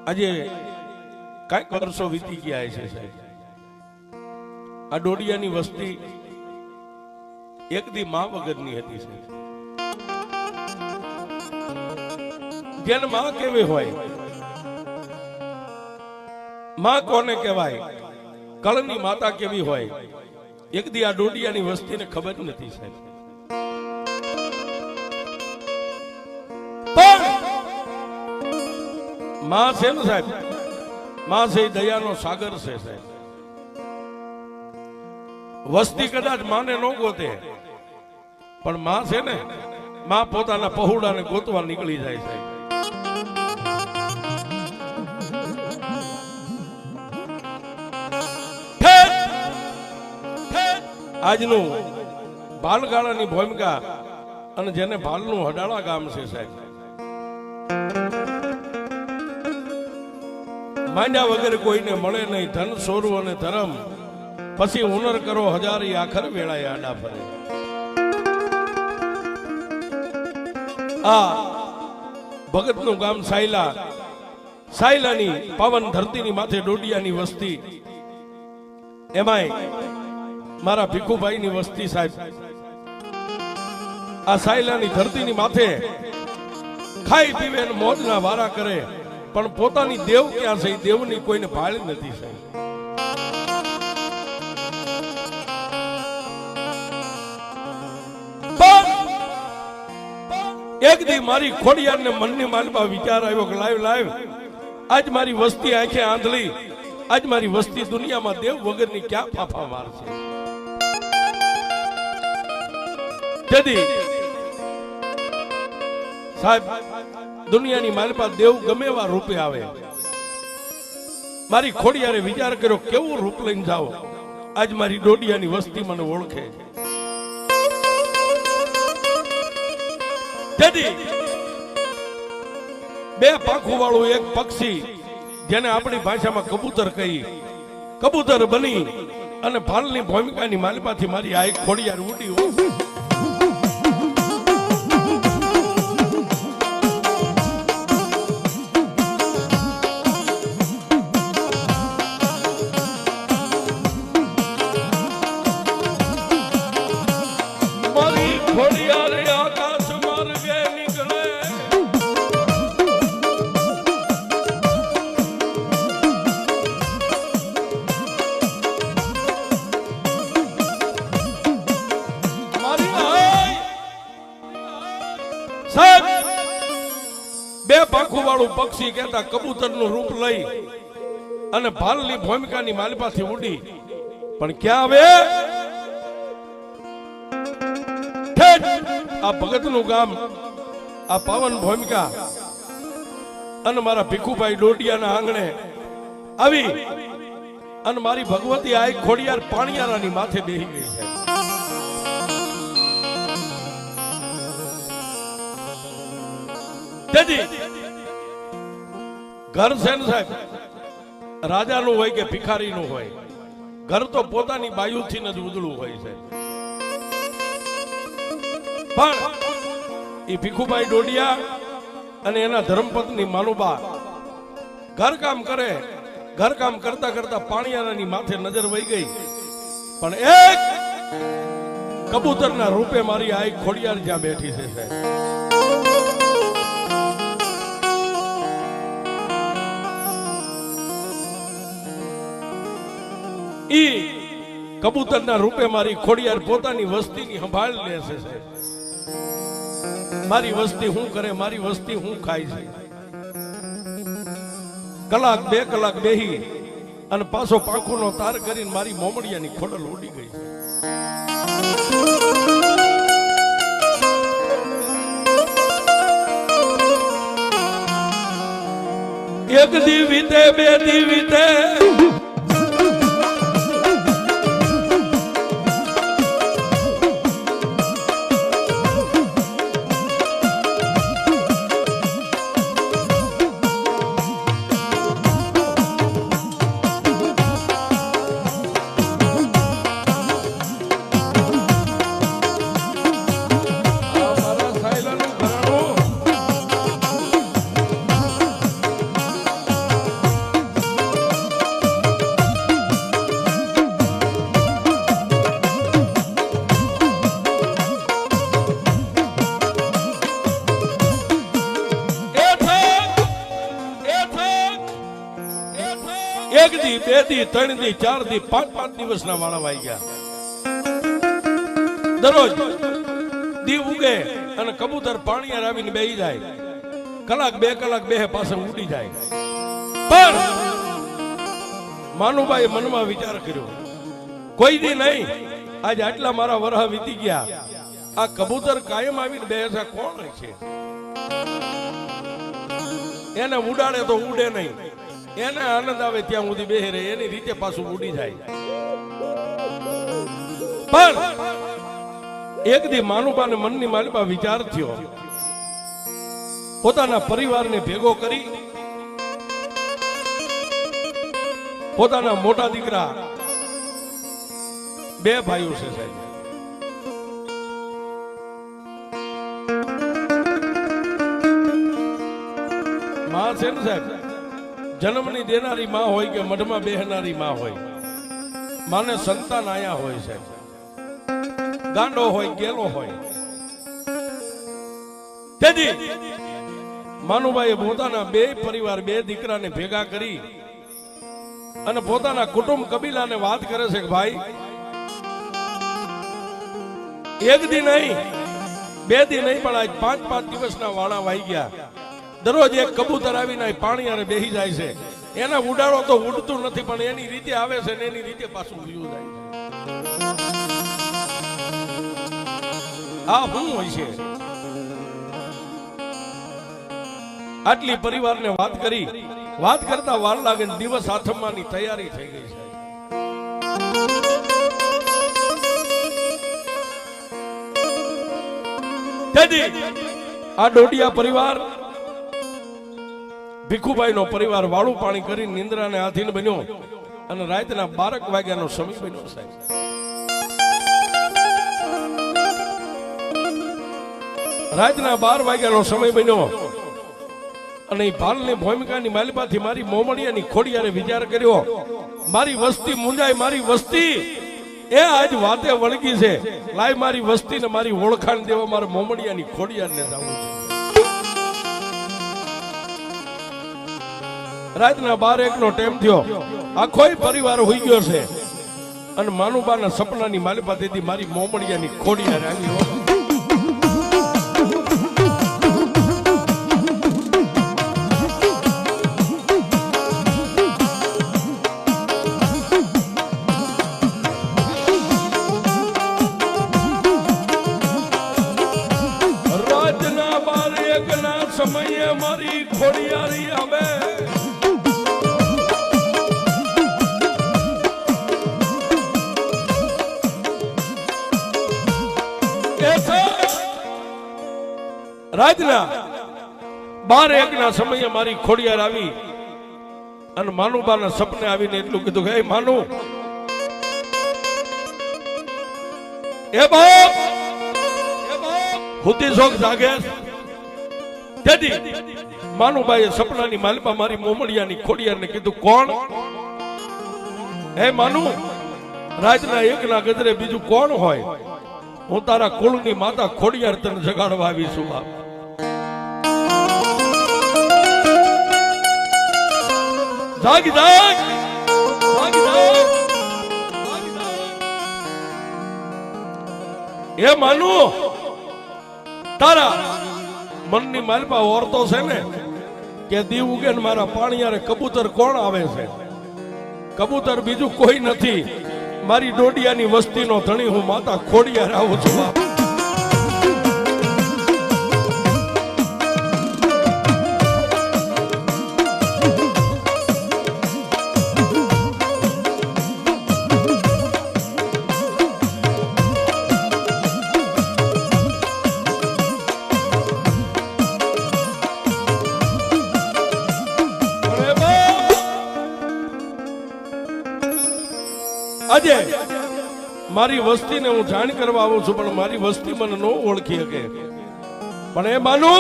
આજે કઈક વર્ષો વીતી ગયા છે સાહેબ. આ ડોડિયાની વસ્તી એક દી માં વગરની હતી સાહેબ. જેને માં કેવી હોય, માં કોને કહેવાય, કળની માતા કેવી હોય, એક દી આ ડોડિયાની વસ્તીને ખબર નથી સાહેબ. માં છે ને સાહેબ, માં છે દયાનો સાગર છે સાહેબ. વસ્તી કદાચ માને ન ગોતે, પણ માં છે ને, માં પોતાના પહોળાને ગોતવા નીકળી જાય સાહેબ. આજનું બાલગાળાની ભૂમિકા અને જેને ભાલનું હડાળા ગામ છે સાહેબ. માંડ્યા વગર કોઈને મળે નહીં ધન સોરું અને ધરમ, પછી હુનર કરો હજારી આખર વેળાએ આડા ફરે. આ ભગતનું ગામ સાયલા, સાયલાની પાવન ધરતીની માથે ડોડિયાની વસ્તી, એમાંય મારા ભીખુભાઈની વસ્તી સાહેબ. આ સાયલાની ધરતીની માથે ખાઈ પીવે મોજના વારા કરે, પણ પોતાની દેવ ક્યાં છે, દેવની કોઈને ભાળ નથી સાહેબ. એક દી મારી ખોડિયારને મનની માલમાં વિચાર આવ્યો કે લાવ લાવ, આજ મારી વસ્તી આંખે આંધળી, આજ મારી વસ્તી દુનિયામાં દેવ વગરની ક્યાં ફાફા મારશે. તેથી સાહેબ, દુનિયાની માલપા દેવ ગમે એવા રૂપે આવે, મારી ખોડિયારે વિચાર કર્યો કેવું રૂપ લઈને જાઓ, આજ મારી ડોડિયાની વસ્તી મને ઓળખે. તેથી બે પાંખું વાળું એક પક્ષી, જેને આપણી ભાષામાં કબૂતર કહી, કબૂતર બની અને ભાલની ભૂમિકાની માલપાથી મારી આ એક ખોડિયાર ઉડી. બે પાંખું વાળું પક્ષી કહેતા કબૂતર નું રૂપ લઈ અને ભાલની ભૂમિકાની માલપાથી ઉડી, પણ ક્યાં આવે? આ ભગતનું ગામ, આ પાવન ભૂમિકા અને મારા ભીખુભાઈ ડોડિયાના આંગણે આવી અને મારી ભગવતી આ ખોડિયાર પાણીયારાની માથે બેહી ગઈ છે. ઘર છે ને સાહેબ, રાજાનું હોય કે ભિખારીનું હોય, ઘર તો પોતાની બાયુથી જ ઉજળું હોય છે. પણ એ ભીખુભાઈ ડોડિયા અને એના ધર્મપત્ની માનુબા ઘરકામ કરે, ઘરકામ કરતા કરતા પાણીયારાની માથે નજર વહી ગઈ, પણ એક કબૂતરના રૂપે મારી આ ખોડિયાર જ્યાં બેઠી છે સાહેબ. ઈ કબૂતરના રૂપે મારી ખોડિયાર પોતાની વસ્તીની સંભાળ લે છે સાહેબ. મારી વસ્તી શું કરે, મારી વસ્તી શું ખાય છે. કલાક બે કલાક બેહી અને પાછો પાંખોનો તાર કરીને મારી મોમડિયાની ખોડલ ઉડી ગઈ છે. એક દી વીતે, બે દી વીતે, એક દી, બે દી, ત્રણ દી, ચાર દી, પાંચ દિવસના વાળા વાઈ ગયા. દરરોજ દી ઉગે અને કબૂતર પાણી આવીને બેહી જાય. કલાક બે કલાક બેહે પાછળ ઉડી જાય. પણ માનુભાઈએ મનમાં વિચાર કર્યો, કોઈ દી નહીં, આજે આટલા મારા વરહ વીતી ગયા, આ કબૂતર કાયમ આવીને બે છે, કોણ છે? એને ઉડાડે તો ઉડે નહીં, એને આનંદ આવે ત્યાં સુધી બેહે રહે, એની રીતે પાછું ઉડી જાય. પણ એક દી માનુબાને મનની માલિપા વિચાર થયો, પોતાના પરિવારને ભેગો કરી પોતાના મોટા દીકરા, બે ભાઈઓ છે સાહેબ, માં છે ને સાહેબ, જન્મની દેનારી માં હોય કે મઢમાં બેહનારી માં હોય, માને સંતાન આયા હોય સાહેબ, ગાંડો હોય ગેલો હોય. તેથી માનુભાઈએ પોતાના બે પરિવાર, બે દીકરાને ભેગા કરી અને પોતાના કુટુંબ કબીલાને વાત કરે છે કે ભાઈ, એક દી નહીં, બે દી નહીં, પણ આજ 5 દિવસના વાણા વાઈ ગયા. દરરોજ એક કબૂતર આવીને પાણી અને બેહી જાય છે. એને ઉડાડો તો ઉડતું નથી, પણ એની રીતે આવે છે ને એની રીતે પાછું ઉડ્યું જાય છે. આ શું હોય છે? આટલી પરિવારને વાત કરી, વાત કરતા વાર લાગે, દિવસ આથમવાની તૈયારી થઈ ગઈ છે. તેથી આ ડોડિયા પરિવાર, ભીખુભાઈ નો પરિવાર વાળું પાણી કરી નિંદ્રાને આધીન બન્યો અને રાતના 12 વાગ્યાનો સમય બન્યો સાહેબ. રાતના 12 વાગ્યાનો સમય બન્યો અને એ ભાલની ભૂમિકાની માલિપાથી મારી મોમડિયાની ખોડિયારે વિચાર કર્યો, મારી વસ્તી મુંજાય, મારી વસ્તી એ આજ વાતે વળગી છે, લાય મારી વસ્તીને મારી ઓળખાણ દેવા મારે મોમડિયાની ખોડિયારને જવું છે. રાતના 12-1 નો ટાઈમ થયો, આખોય પરિવાર હોઈ ગયો છે અને માનુબાના સપનાની માલિપાથી મારી મોમડિયાની ખોડિયાર આવી. સમયે મારી ખોડિયારી આવે, રાતના 12-1 ના સમયે મારી ખોડિયાર આવી અને માનુબાના સપને આવીને એટલું કીધું કે માનુ, એ બાપ હુતી શોખ જાગે. તેથી માનુબાઈએ સપનાની માલિપા મારી મોમડિયાની ખોડિયારને કીધું, કોણ? હે માનુ, રાતના 1 ના ગજરે બીજું કોણ હોય? હું તારા કુળની માતા ખોડિયાર તને જગાડવા આવી છું. બાપ જાગ જાગ જાગ જાગ. એ માનુ, તારા મનની માલપા ઓરતો છે ને કે દી ઉગે ને મારા પાણીયારે કબૂતર કોણ આવે છે? કબૂતર બીજું કોઈ નથી, મારી ડોડિયાની વસ્તીનો ધણી હું માતા ખોડિયાર આવું છું. બાપ આજે મારી વસ્તીને હું જાણ કરવા આવું છું, પણ મારી વસ્તી મને ન ઓળખી શકે. પણ એ માનુ,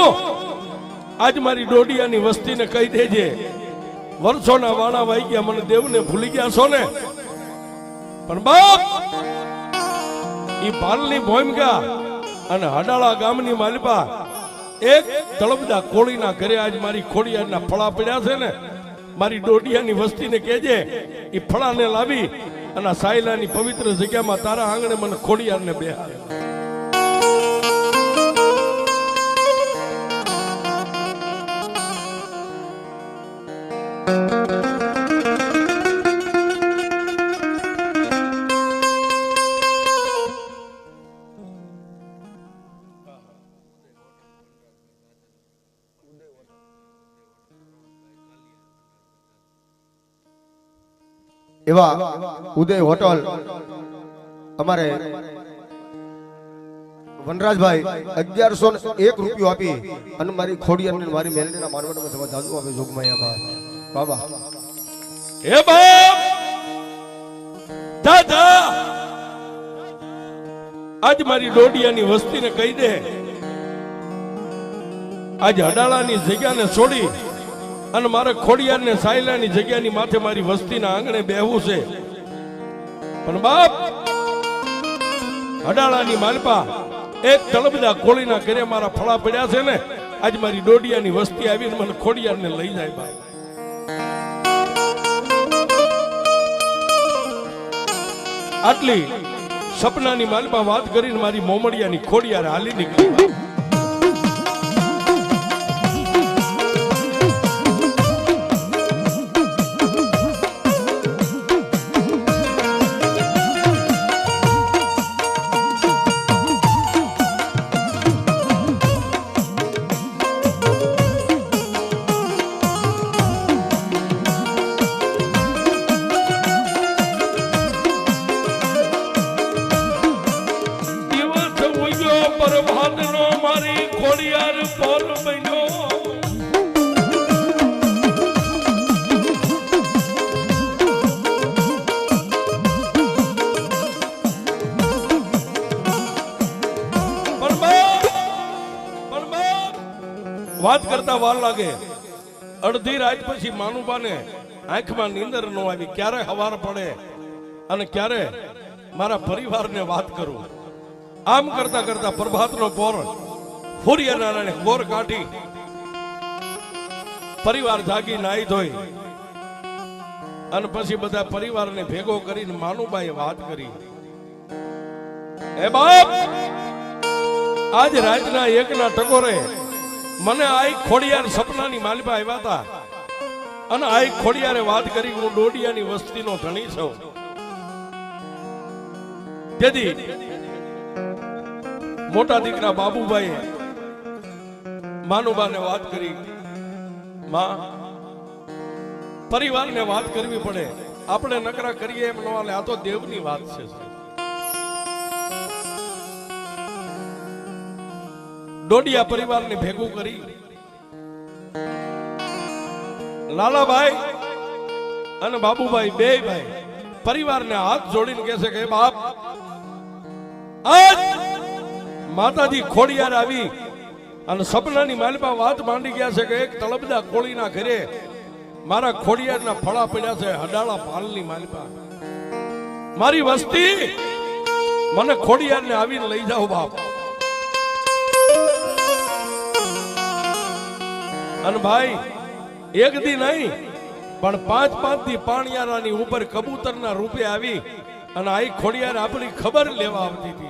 આજ મારી ડોડિયાની વસ્તીને કહી દેજે, વર્ષોના વાણા વાઈ ગયા, મને દેવને ભૂલી ગયા છો ને. પણ બાપ, ઈ ભાલની ભૂમિકા અને હડાળા ગામની માલિપા એક તળપદા કોળીના ઘરે આજ મારી ખોડિયારના ફળા પડ્યા છે ને, મારી ડોડિયાની વસ્તીને કહેજે એ ફળાને લાવી અને આ સાયલાની પવિત્ર જગ્યામાં તારા આંગણે મને ખોડિયારને બેહાડે. એવા ઉદય હોટલ અમારે વનરાજભાઈ 1101 રૂપિયો આપી અને મારી ખોડિયારને મારી મેલડીના મારવાડમાં જવા જાદુ આપે જોગમાયા બાબા. હે બાપ દાદા આજ મારી ડોડિયાની વસ્તીને કહી દે આજ અડાળાની જગ્યાને છોડી અને મારે ખોડિયારને સાયલાની જગ્યાની માથે મારી વસ્તીના આંગણે બેહવું છે. પણ બાપ અડાળાની માલપા એક તળબદા કોળીના ઘરે મારા ફળા પડ્યા છે ને આજ મારી ડોડિયાની વસ્તી આવીને મને ખોડિયારને લઈ જાય બાપ. આટલી સપનાની માલપા વાત કરીને મારી મોમડિયાની ખોડિયાર હાલી નીકળી. વાત કરતા વાર લાગે. અડધી રાત પછી માનુબાને આંખમાં નીંદર ન આવી. ક્યારે હવાર પડે અને ક્યારે મારા પરિવારને વાત કરું. આમ કરતા કરતા પ્રભાતનો પોર ફૂરિયાનારાયણે ગોર કાઢી પરિવાર જાગી નાઈ ધોઈ અને પછી બધા પરિવારને ભેગો કરીને માનુબાએ વાત કરી. એ બાપ આજ રાતના એકના ટકોરે મને આઈ ખોડિયાર સપનાની માલિપા આવ્યા હતા અને આઈ ખોડિયારે વાત કરી હું ડોડિયાની વસ્તીનો ધણી છું. તેથી મોટા દીકરા બાબુભાઈ માનુબાને વાત કરી. માં પરિવારને વાત કરવી પડે. આપણે નકરા કરીએ એમ ન હાલે. આ તો દેવની વાત છે. ડોડિયા પરિવારને ભેગું કરી લાલાભાઈ અને બાબુભાઈ બે ભાઈ પરિવારને હાથ જોડીને કહે છે કે બાપ આજ માતાજી ખોડિયાર આવી અને સપનાની માલિપા વાત માંડી ગયા છે કે એક તળબદા કોળીના ઘરે મારા ખોડિયારના ફળા પડ્યા છે. હડાળા પાલની માલિપા મારી વસ્તી મને ખોડિયારને આવીને લઈ જાઓ બાપ. અને ભાઈ એક દી નહીં પણ 5-5 દી પાણિયારાની ઉપર કબૂતરના રૂપે આવી અને આઈ ખોડિયાર આપણી ખબર લેવા આવતી હતી.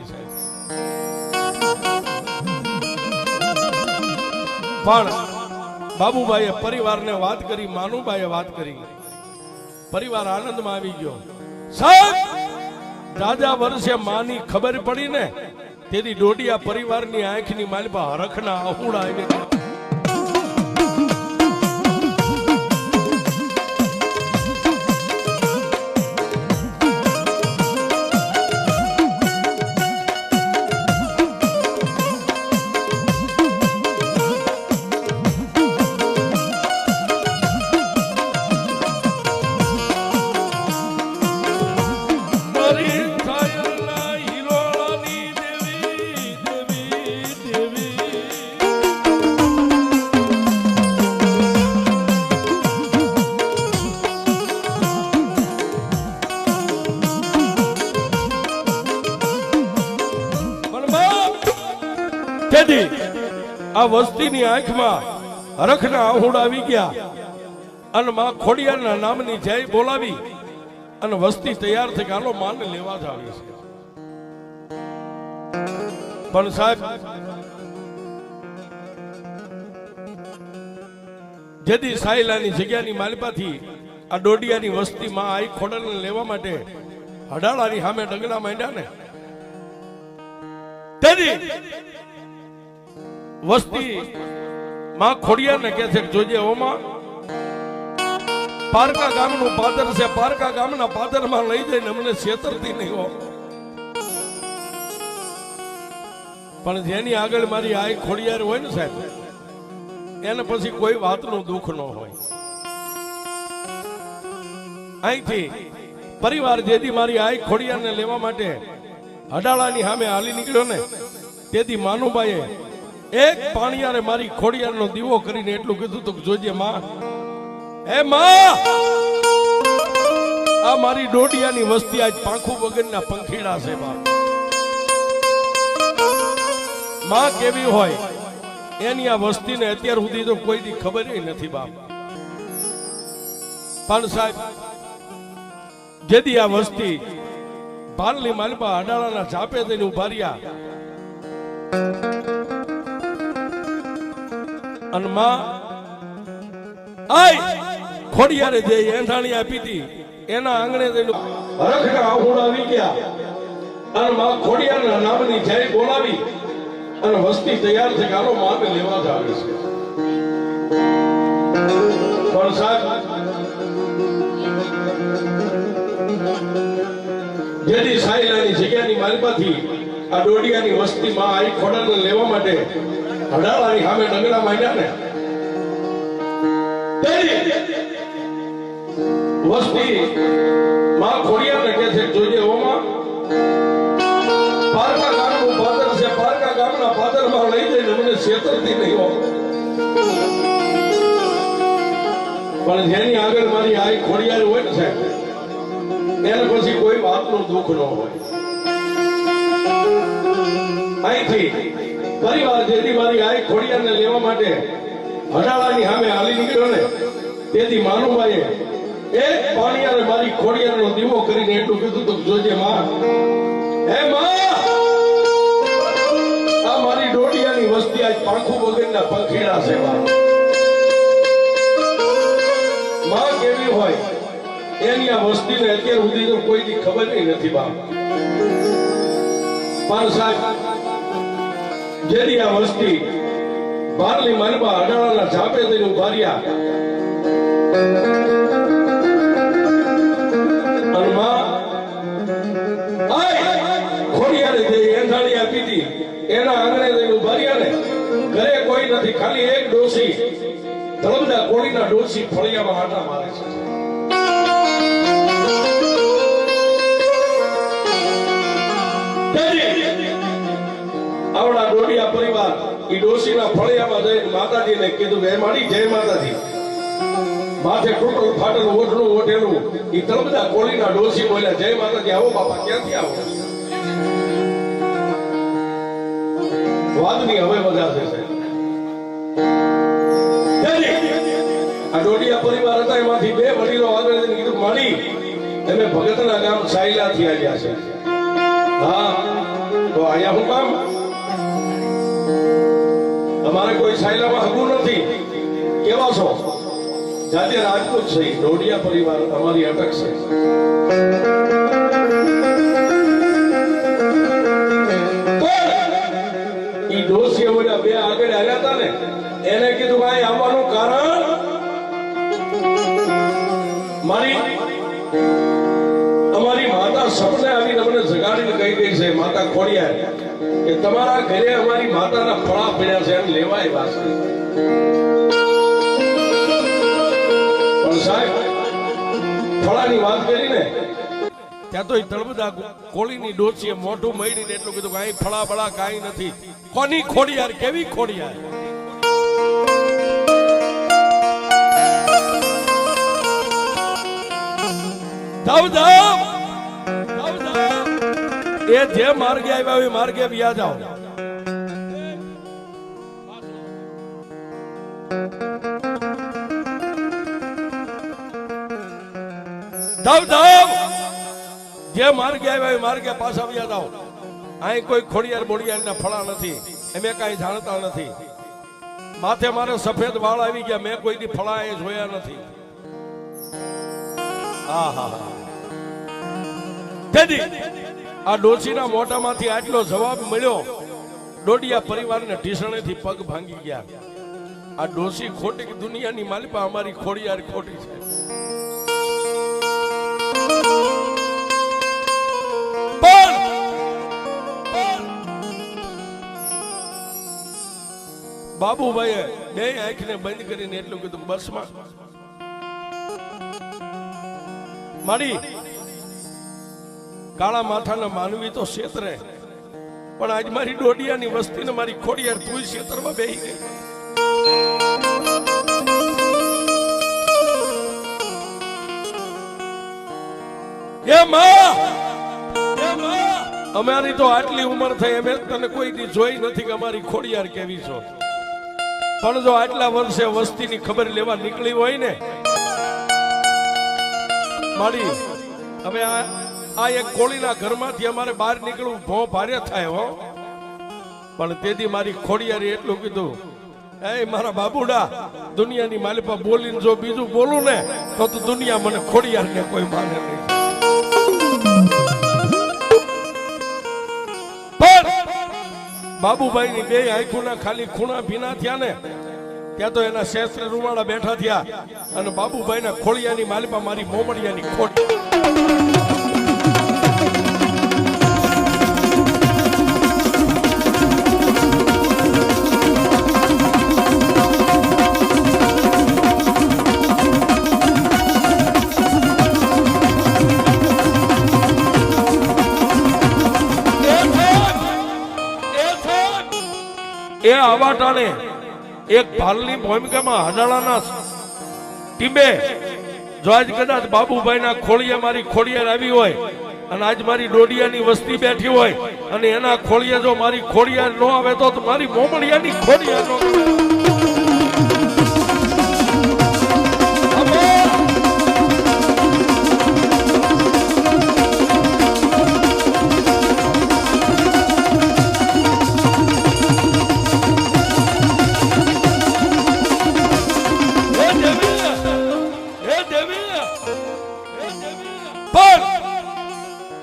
પણ બાબુભાઈએ પરિવારને વાત કરી, માનુબાઈએ વાત કરી, પરિવાર આનંદમાં આવી ગયો. સાહેબ દાદા વર્ષે માની ખબર પડી ને તેથી ડોડિયા પરિવારની આંખની માલિપા હરખના અહુડા આવી. તેથી આ વસ્તીની આંખમાં હરખના આહુડા આવી ગયા અને માં ખોડિયારના નામની જય બોલાવી અને વસ્તી તૈયાર થઈ ગાલો માને લેવા જ આવી છે. પણ સાહેબ જેદી સાયલાની જગ્યાની માલિપાથી આ ડોડિયાની વસ્તીમાં આઈ ખોડલને લેવા માટે હડાળાની સામે ડગલા માંડ્યા ને તેદી વસ્તી માં ખોડિયાને કહે છે જોજે ઓમાં પારકા ગામનું પાદર છે, પારકા ગામના પાદરમાં લઈ જઈને અમને છેતરતી નહીં હો. પણ જેની આગળ મારી આઈ ખોડિયાર હોય ને સાહેબ એને પછી કોઈ વાતનું દુઃખ ન હોય. અહીંથી પરિવાર જેથી મારી આઈ ખોડિયારને લેવા માટે હડાળાની સામે હાલી નીકળ્યો ને તેથી માનુભાઈએ એક પાણીયારે મારી ખોડિયારનો દીવો કરીને એટલું કીધું તું જોજે માં, હે માં આ મારી ડોડિયાની વસ્તી આજ પાંખું વગરના પંખીડા છે બાપ. માં કેવી હોય એની આ વસ્તીને અત્યાર સુધી તો કોઈ દી ખબર નથી બાપ. પણ સાહેબ જેદી આ વસ્તી ભાલની માલપા અડાળાના ચાપે થઈને ઉભા રહ્યા અને માં આય ખોડિયારે જે એંધાણી આપી હતી એના આંગણે જઈને હરખના આહુડા આવી ગયા અને માં ખોડિયારના નામની જય બોલાવી અને વસ્તી તૈયાર થઈ ગાલો માને લેવા જ આવે છે. પણ સાહેબ જેથી સાયલાની જગ્યાની માલિપાથી આ ડોડિયાની વસ્તીમાં આઈ ખોડાને લેવા માટે હડાળાની સામે ડગલા માંડ્યા ને વસ્તી માં ખોડિયાને કહે છે જોજે ઓમાં પારકા ગામનું પાદર છે, પારકા ગામના પાદરમાં લઈ જઈને અમને છેતરતી નહીં હો. પણ જેની આગળ મારી આઈ ખોડિયાર હોય ને સાહેબ એને પછી કોઈ વાતનું દુઃખ ન હોય. અહીંથી પરિવાર જેથી મારી આઈ ખોડિયારને લેવા માટે હડાળાની સામે હાલી નીકળ્યો ને તેથી માનુભાઈએ એક પાણીયારે મારી ખોડિયારનો દીવો કરીને એટલું કીધું તું જોજે માં, હે માં આ મારી ડોડિયાની વસ્તી આજ પાંખું વગરના પંખીડા છે બાપ. માં કેવી હોય એની આ વસ્તીને અત્યાર સુધી તો કોઈ દી ખબર નથી બાપ. પણ સાહેબ જેથી આ વસ્તી બારલી માલપા અડાળાના ઝાપે થઈને ઉભા રહ્યા અને માં ખોડિયારે જે એંધાણી આપી હતી એના આંગણે જઈને ઉભા રહ્યા ને ઘરે કોઈ નથી, ખાલી એક ડોસી તળમદા કોળીના ડોસી ફળિયામાં આટા મારે છે. આવડા ડોડિયા પરિવાર ઈ ડોસીના ફળિયામાં જઈને માતાજીને કીધું હે મારી જય માતાજી. માથે ટોટલ ફાટેલું ઓઢણું ઓઢેલું ઈ તળમદા કોળીના ડોસી બોલ્યા જય માતાજી. આવો બાપા, ક્યાંથી આવો? વાદની હવે મજા છે. આ ડોડિયા પરિવાર હતા એમાંથી બે વડીલો આગળ જઈને કીધું મારી તમે ભગતના ગામ સાયલાથી આવ્યા છે. હા તો અહીંયા હું કામ? અમારે કોઈ સાયલામાં હગું નથી. કેવા છો? જાતે રાજપૂત છે. ડોડિયા પરિવાર અમારી અટક છે. ઈ ડોસીએ બધા બે આગળ આવ્યા હતા ને એને કીધું ભાઈ આવવાનું કારણ અમારી માતા સપને આવીને અમને જગાડીને કહી ગઈ છે માતા ખોડિયાર કે તમારા ઘરે અમારી માતાના ફળા પડ્યા છે એમ લેવા આવ્યા છે. પણ સાહેબ ફળાની વાત કરીને ત્યાં તો તળબદા કોળીની ડોસીએ મોઢું મળી એટલું કીધું કાંઈ ફળા બળા કાંઈ નથી. કોની ખોડિયાર? કેવી ખોડિયાર? એ જે માર્ગે આવ્યા એ માર્ગે વ્યા જાઓ. જાવ જાવ જે માર્ગે આવ્યા એ માર્ગે પાછા આવ્યા જાવ. અહીં કોઈ ખોડિયાર બોડિયારના ફળા નથી, અમે કાંઈ જાણતા નથી. માથે મારે સફેદ વાળ આવી ગયા, મેં કોઈ દી ફળા એ જોયા નથી. આ ડોશીના મોઢામાંથી આટલો જવાબ મળ્યો, ડોડિયા પરિવારને ઢીસણેથી પગ ભાંગી ગયા. આ ડોશી ખોટી કે દુનિયાની માલિપા અમારી ખોડિયાર ખોટી છે. બાબુભાઈએ બે આંખને બંધ કરીને એટલું કીધું, બસમાં મારી કાળા માથાના માનવી તો ક્ષેત્રે, પણ આજ મારી ડોડિયાની વસ્તીને મારી ખોડિયાર તું ક્ષેત્રમાં બેહી ગઈ. અમારી તો આટલી ઉંમર થઈ, અમે તને કોઈ દી જોઈ નથી કે અમારી ખોડિયાર કેવી છો. પણ જો આટલા વર્ષે વસ્તીની ખબર લેવા નીકળી હોય ને મારી, હવે આ એક કોળીના ઘરમાંથી અમારે બહાર નીકળવું ભો ભારે થાય હો. પણ તેથી મારી ખોડિયારી એટલું કીધું, એ મારા બાબુડા, દુનિયાની માલિપા બોલીને જો બીજું બોલું ને તો દુનિયા મને ખોડિયારને કોઈ માને નહીં. બાબુભાઈની બે આંખોના ખાલી ખૂણા ભીના થયા ને ત્યાં તો એના શેસ્ત્ર રૂવાડા બેઠા થયા અને બાબુભાઈના ખોડિયાની માલિપા મારી મોમડિયાની ખોટ. એ આવા ટાણે એક ભાલની ભૂમિકામાં હડાળાના ટીમે જો આજ કદાચ બાબુભાઈના ખોળિયા મારી ખોડિયાર આવી હોય અને આજ મારી ડોડિયાની વસ્તી બેઠી હોય અને એના ખોળિયા જો મારી ખોડિયાર ન આવે તો મારી મોમડિયાની ખોડિયાર નો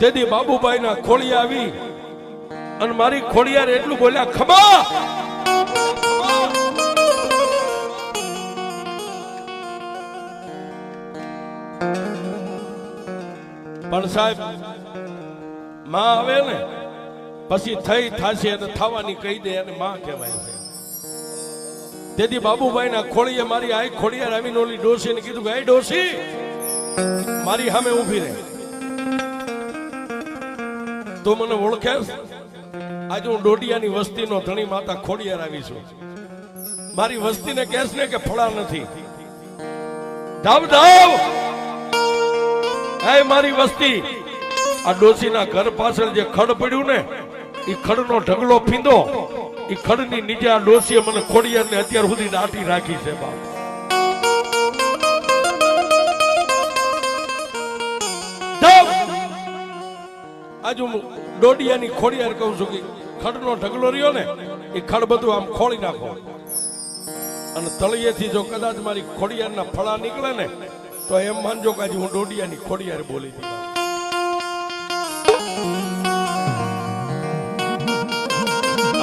તેથી બાબુભાઈના ખોળિયા આવી અને મારી ખોડિયાર એટલું બોલ્યા, ખમા. પણ સાહેબ માં આવે ને પછી થઈ થાશે અને થવાની કહી દે અને માં કહેવાય છે. તેથી બાબુભાઈના ખોળિયા મારી આ ખોડિયાર આવીને ઓલી ડોશીને કીધું કે, એ ડોશી મારી સામે ઊભી રહે. તો મને ઓળખે, આજે હું ડોડિયાની વસ્તીનો ધણી માતા ખોડિયાર આવી છું. મારી વસ્તીને કહેશ ને કે ફળા નથી. ધાવ ધાવ એ મારી વસ્તી, આ ડોશીના ઘર પાછળ જે ખડ પડ્યું ને એ ખડનો ઢગલો ફીંદો. એ ખડની નીચે આ ડોશીએ મને ખોડિયારને અત્યાર સુધી દાટી રાખી છે. બાપ આજ હું ડોડિયાની ખોડિયાર કહું છું કે ખડનો ઢગલો રહ્યો ને એ ખડ બધું આમ ખોળી નાખો અને તળિયેથી જો કદાચ મારી ખોડિયારના ફળા નીકળે ને તો એમ માનજો કે આજે હું ડોડિયાની ખોડિયાર બોલી હતી.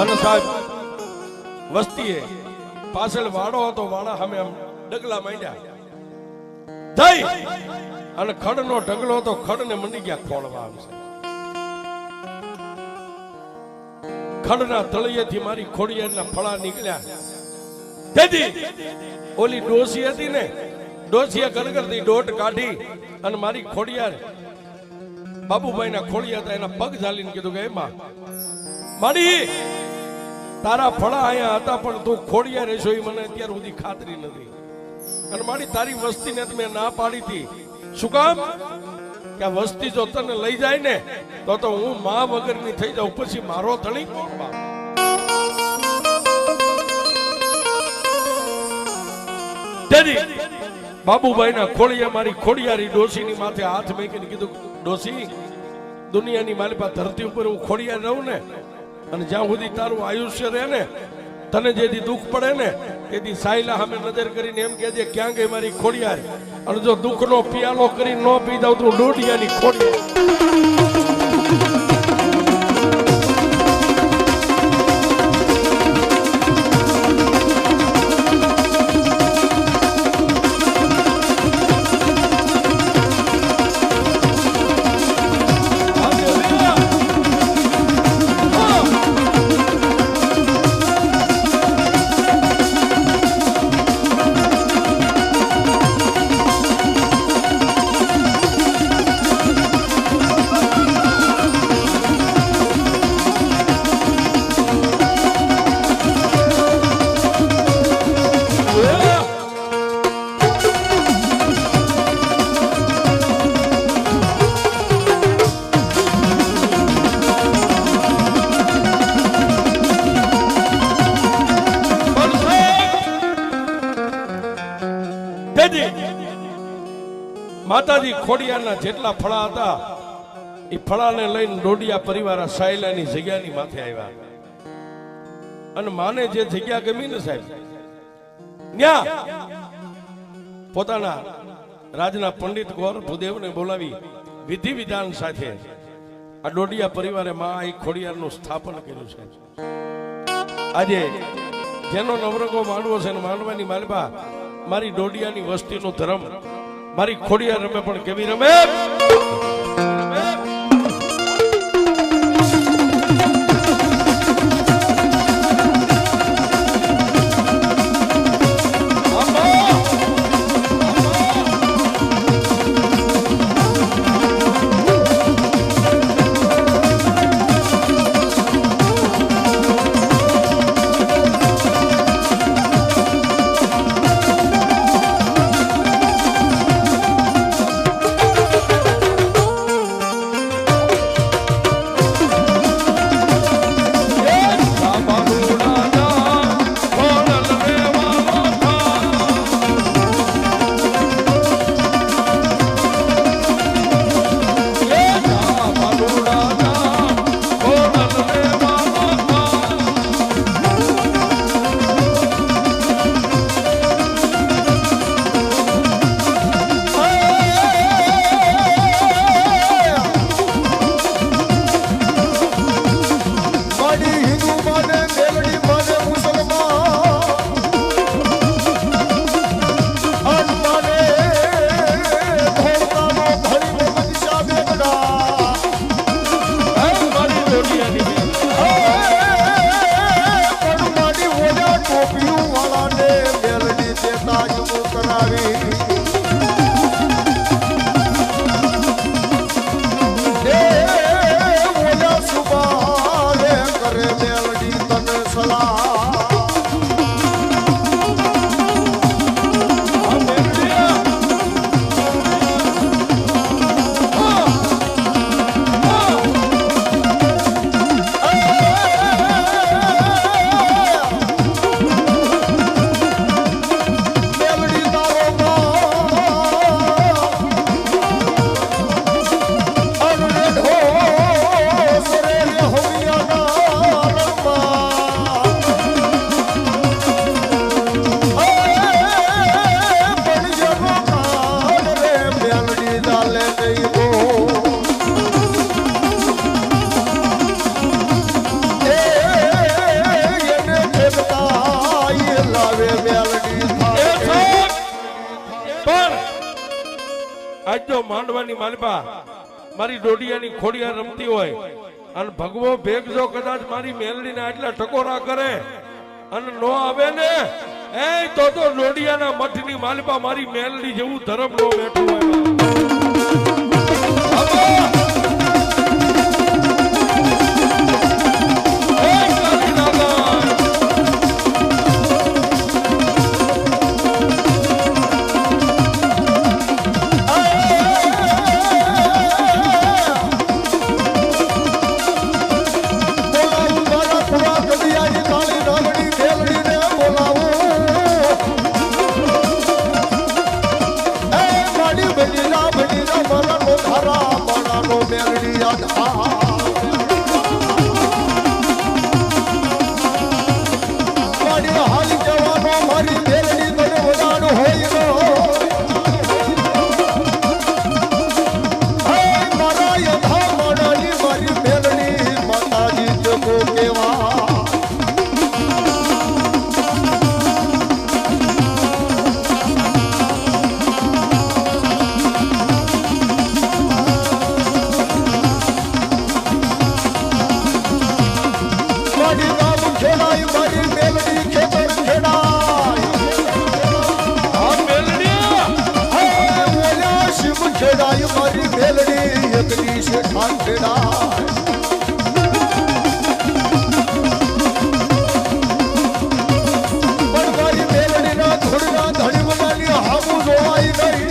અને સાહેબ વસ્તીએ પાછળ વાડો હતો, વાડા સામે આમ ડગલા માંડ્યા જઈ અને ખડનો ઢગલો હતો, ખડને મંડી ગયા ખોળવા. આમ ખડના તળિયેથી મારી ખોડિયારના ફળા નીકળ્યા. તેથી ઓલી ડોશી હતી ને, ડોશીએ ગરગરથી દોટ કાઢી અને મારી ખોડિયાર બાબુભાઈના ખોડિયા હતા એના પગ ઝાલીને કીધું કે, એમાં મારી તારા ફળા અહીંયા હતા પણ તું ખોડિયાર રહેશો એ મને અત્યાર સુધી ખાતરી નથી. અને મારી તારી વસ્તીને મેં ના પાડી હતી. શું કામ? કે વસ્તી જો તને લઈ જાય ને તો હું માં વગરની થઈ જાઉં, પછી મારો ધણી કોણ? બાપ બાબુભાઈના ખોળીએ મારી ખોડિયારી ડોશીની માથે હાથ મૂકીને કીધું, ડોશી દુનિયાની મારી પાસે ધરતી ઉપર હું ખોડિયાર રહું ને, અને જ્યાં સુધી તારું આયુષ્ય રહે ને, તને જેથી દુઃખ પડે ને તેથી સાયલા સામે નજર કરીને એમ કહેજે ક્યાં ગઈ મારી ખોડિયાર, અને જો દુઃખનો પિયાલો કરી ન પી દઉં તો ડોડિયાની ખોડિયાર. માતાજી ખોડિયારના જેટલા ફળા હતા એ ફળાને લઈને ડોડિયા પરિવાર સાયલાની જગ્યાની માથે આવ્યા, અને માને જે જગ્યા ગમી ને સાહેબ, ન્યા પોતાના રાજના પંડિત ગોર ભૂદેવને બોલાવી વિધિ વિધાન સાથે આ ડોડિયા પરિવારે માં આ ખોડિયારનું સ્થાપન કર્યું છે. આજે જેનો નવરંગો માંડવો છે ને માંડવાની માલબા મારી ડોડિયાની વસ્તીનો ધર્મ મારી ખોડિયાર રમે પણ કેવી રમે. આજ જો માંડવાની માલપા મારી ડોડિયાની ખોડિયાર રમતી હોય અને ભગવો ભેગ જો કદાચ મારી મેલડીને આટલા ટકોરા કરે અને નો આવે ને એ તો ડોડિયાના મઠની માલપા મારી મેલડી જેવું ધર્મ નો બેઠું હોય. મેલડી યાદ મારી હાલ જવાનો મારી મેલડી બને વડાનો હોય નો હે મારા યથા મડાની મારી મેલડી માતાજી જગો કેવા મારી મેલડી એકલી છે ઠાઠડા પણ મારી મેલડી ના ધૂળના ધણી બનાની હામું જોવાઈ ગઈ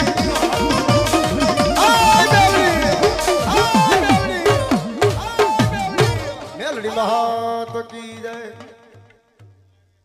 મેલડી મહાત કી જય